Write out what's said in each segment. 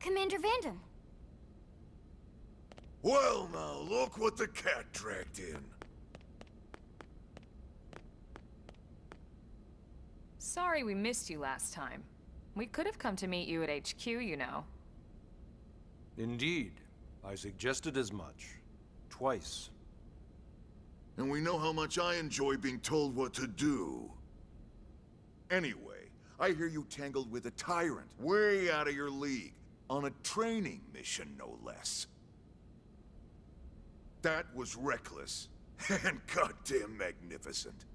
Commander Vandam. Well now, look what the cat dragged in. Sorry we missed you last time. We could have come to meet you at HQ, you know. Indeed. I suggested as much. Twice. And we know how much I enjoy being told what to do. Anyway, I hear you tangled with a tyrant, way out of your league, on a training mission, no less. That was reckless, and goddamn magnificent.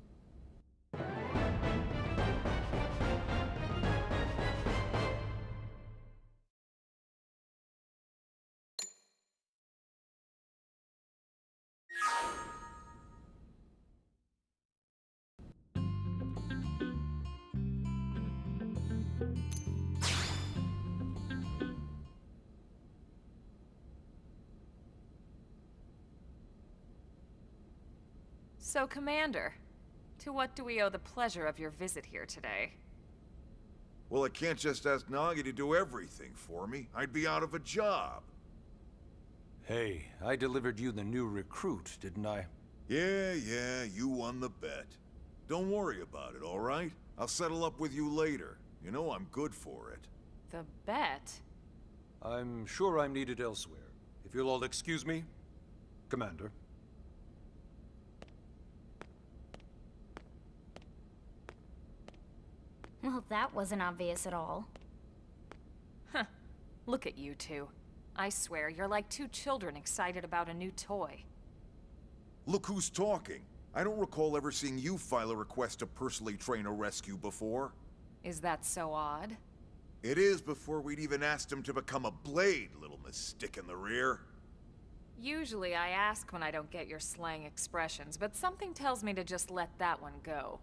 So, Commander, to what do we owe the pleasure of your visit here today? Well, I can't just ask Nagi to do everything for me. I'd be out of a job. Hey, I delivered you the new recruit, didn't I? Yeah, you won the bet. Don't worry about it, all right? I'll settle up with you later. You know I'm good for it. The bet? I'm sure I'm needed elsewhere. If you'll all excuse me, Commander. Well, that wasn't obvious at all. Huh. Look at you two. I swear, you're like two children excited about a new toy. Look who's talking. I don't recall ever seeing you file a request to personally train a rescue before. Is that so odd? It is before we'd even asked him to become a blade, little miss stick in the rear. Usually I ask when I don't get your slang expressions, but something tells me to just let that one go.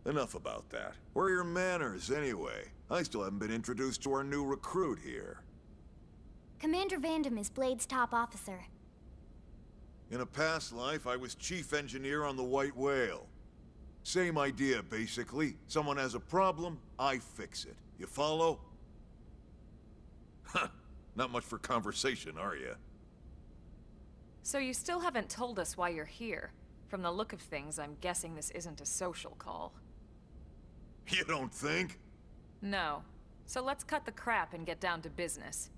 Enough about that. Where are your manners, anyway? I still haven't been introduced to our new recruit here. Commander Vandam is Blade's top officer. In a past life, I was chief engineer on the White Whale. Same idea, basically. Someone has a problem, I fix it. You follow? Huh. Not much for conversation, are you? So you still haven't told us why you're here. From the look of things, I'm guessing this isn't a social call. You don't think? No. So let's cut the crap and get down to business.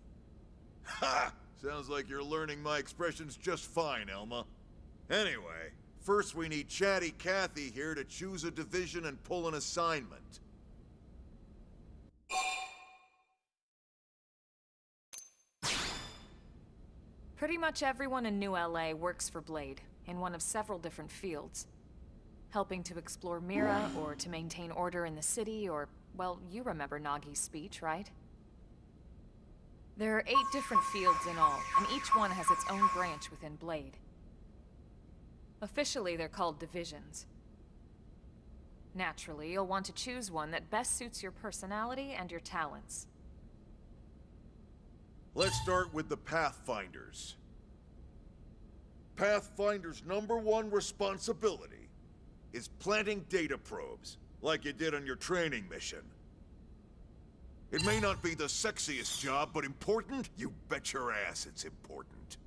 Ha! Sounds like you're learning my expressions just fine, Elma. Anyway, first we need Chatty Cathy here to choose a division and pull an assignment. Pretty much everyone in New LA works for Blade, in one of several different fields. Helping to explore Mira, or to maintain order in the city, or, well, you remember Nagi's speech, right? There are 8 different fields in all, and each one has its own branch within Blade. Officially, they're called divisions. Naturally, you'll want to choose one that best suits your personality and your talents. Let's start with the Pathfinders. Pathfinder's #1 responsibility is planting data probes, like you did on your training mission. It may not be the sexiest job, but important? You bet your ass it's important.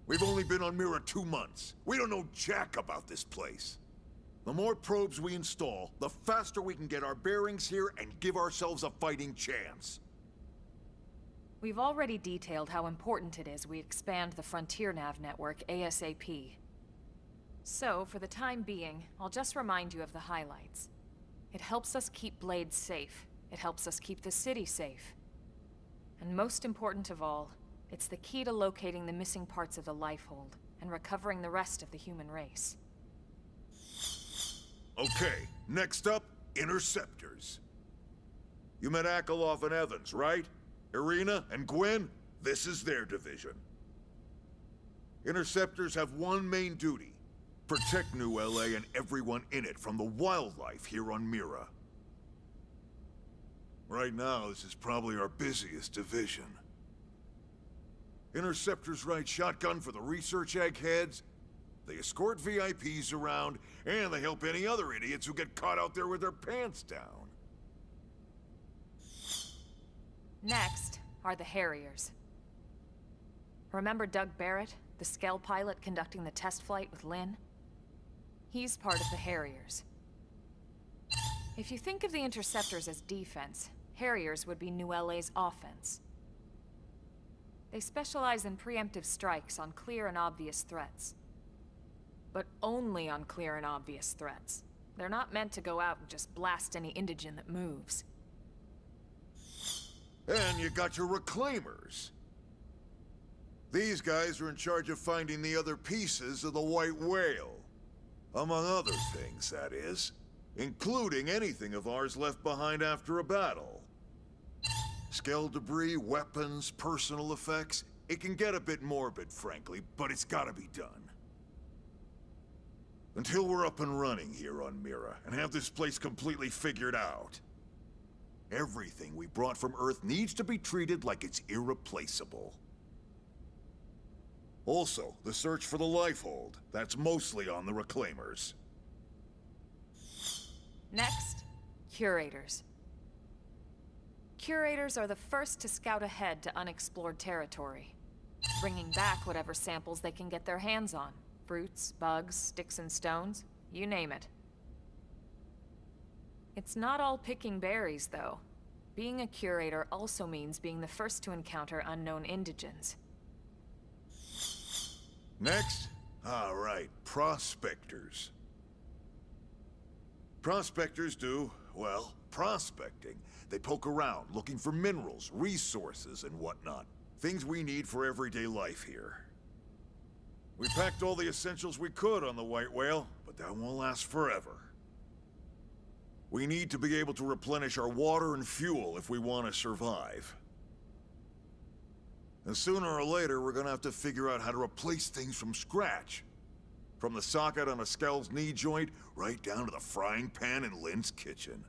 We've only been on Mira 2 months. We don't know jack about this place. The more probes we install, the faster we can get our bearings here and give ourselves a fighting chance. We've already detailed how important it is we expand the Frontier Nav network ASAP. So, for the time being, I'll just remind you of the highlights. It helps us keep Blade safe. It helps us keep the city safe. And most important of all, it's the key to locating the missing parts of the Lifehold and recovering the rest of the human race. Okay, next up, Interceptors. You met Akeloff and Evans, right? Irina and Gwen? This is their division. Interceptors have one main duty: protect New LA and everyone in it from the wildlife here on Mira. Right now, this is probably our busiest division. Interceptors ride shotgun for the research eggheads, they escort VIPs around, and they help any other idiots who get caught out there with their pants down. Next are the Harriers. Remember Doug Barrett, the Skell pilot conducting the test flight with Lynn? He's part of the Harriers. If you think of the Interceptors as defense, Harriers would be New LA's offense. They specialize in preemptive strikes on clear and obvious threats. But only on clear and obvious threats. They're not meant to go out and just blast any indigen that moves. And you got your Reclaimers. These guys are in charge of finding the other pieces of the White Whale. Among other things, that is. Including anything of ours left behind after a battle. Skell debris, weapons, personal effects. It can get a bit morbid, frankly, but it's gotta be done. Until we're up and running here on Mira, and have this place completely figured out. Everything we brought from Earth needs to be treated like it's irreplaceable. Also, the search for the Lifehold. That's mostly on the Reclaimers. Next, Curators. Curators are the first to scout ahead to unexplored territory, bringing back whatever samples they can get their hands on. Fruits, bugs, sticks and stones, you name it. It's not all picking berries, though. Being a curator also means being the first to encounter unknown indigens. Next? All right, prospectors. Prospectors do, well, prospecting. They poke around, looking for minerals, resources, and whatnot. Things we need for everyday life here. We packed all the essentials we could on the White Whale, but that won't last forever. We need to be able to replenish our water and fuel if we want to survive. And sooner or later, we're gonna have to figure out how to replace things from scratch. From the socket on a Skell's knee joint, right down to the frying pan in Lynn's kitchen.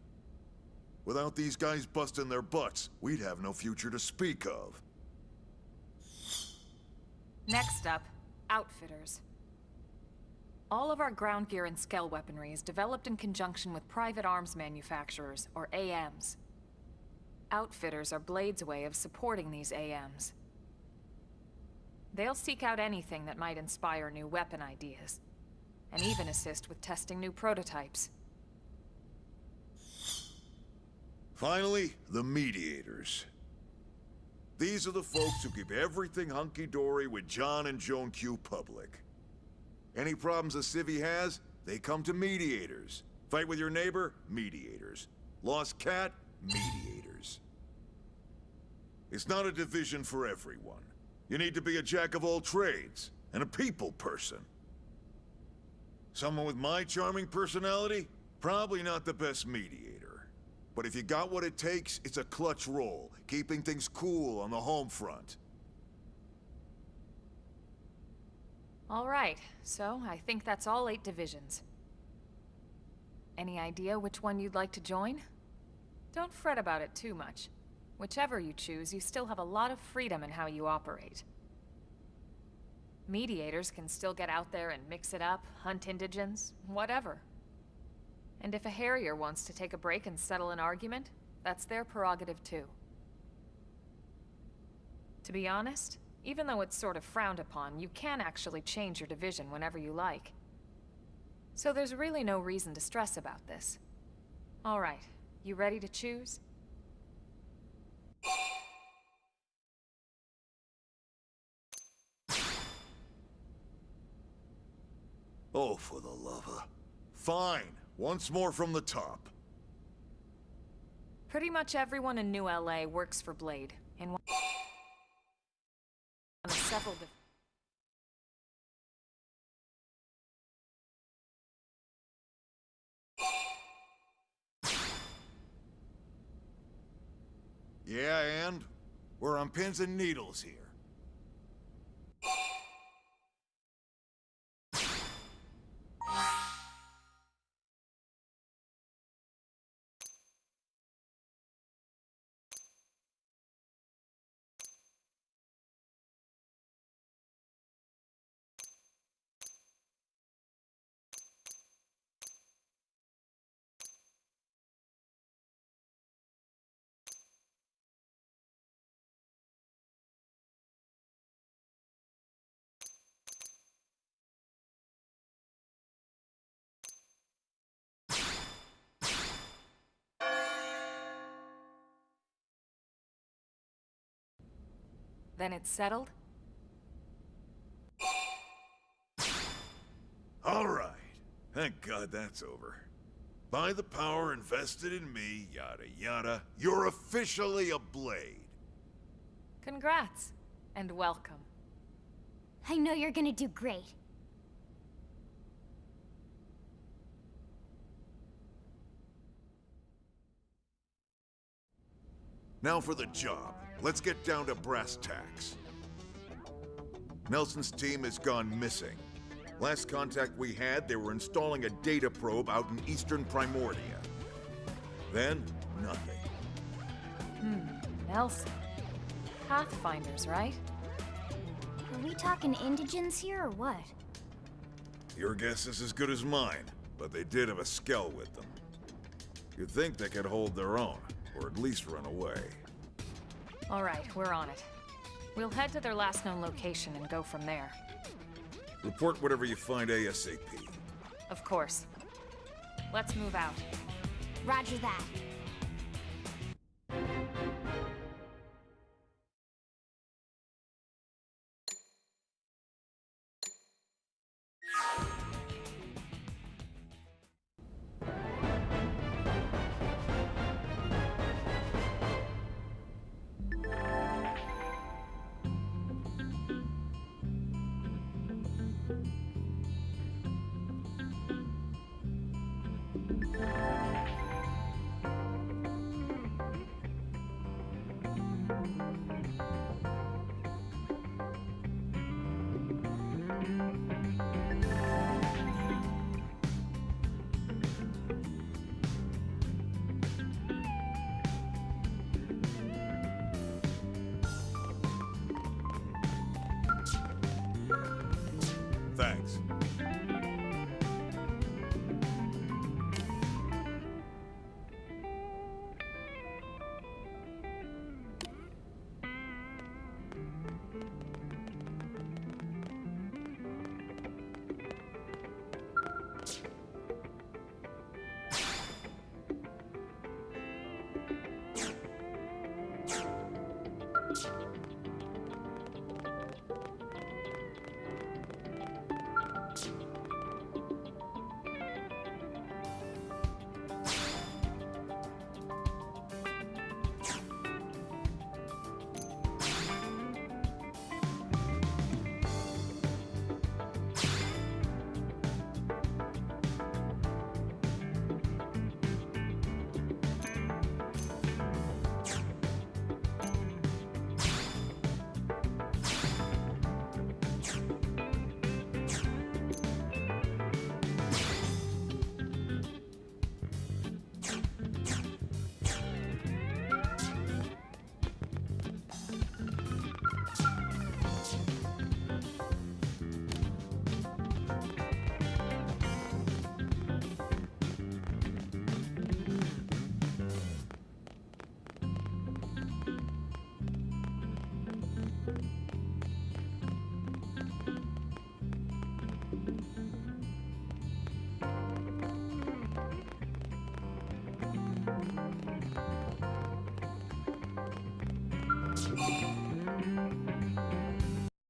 Without these guys busting their butts, we'd have no future to speak of. Next up, Outfitters. All of our ground gear and Skell weaponry is developed in conjunction with private arms manufacturers, or AMs. Outfitters are Blade's way of supporting these AMs. They'll seek out anything that might inspire new weapon ideas, and even assist with testing new prototypes. Finally, the Mediators. These are the folks who keep everything hunky-dory with John and Joan Q public. Any problems a civvy has, they come to Mediators. Fight with your neighbor? Mediators. Lost cat? Mediators. It's not a division for everyone. You need to be a jack of all trades, and a people person. Someone with my charming personality? Probably not the best mediator. But if you got what it takes, it's a clutch role, keeping things cool on the home front. All right, so I think that's all 8 divisions. Any idea which one you'd like to join? Don't fret about it too much. Whichever you choose, you still have a lot of freedom in how you operate. Mediators can still get out there and mix it up, hunt indigens, whatever. And if a Harrier wants to take a break and settle an argument, that's their prerogative too. To be honest, even though it's sort of frowned upon, you can actually change your division whenever you like. So there's really no reason to stress about this. All right, you ready to choose? Oh, for the love of... Fine. Once more from the top. Pretty much everyone in New LA works for Blade, in one of several Yeah, and? We're on pins and needles here. Then it's settled? All right. Thank God that's over. By the power invested in me, yada yada, you're officially a Blade. Congrats, and welcome. I know you're gonna do great. Now for the job. Let's get down to brass tacks. Nelson's team has gone missing. Last contact we had, they were installing a data probe out in eastern Primordia. Then, nothing. Nelson. Pathfinders, right? Are we talking indigents here or what? Your guess is as good as mine, but they did have a skell with them. You'd think they could hold their own, or at least run away. All right, we're on it. We'll head to their last known location and go from there. Report whatever you find ASAP. Of course. Let's move out. Roger that.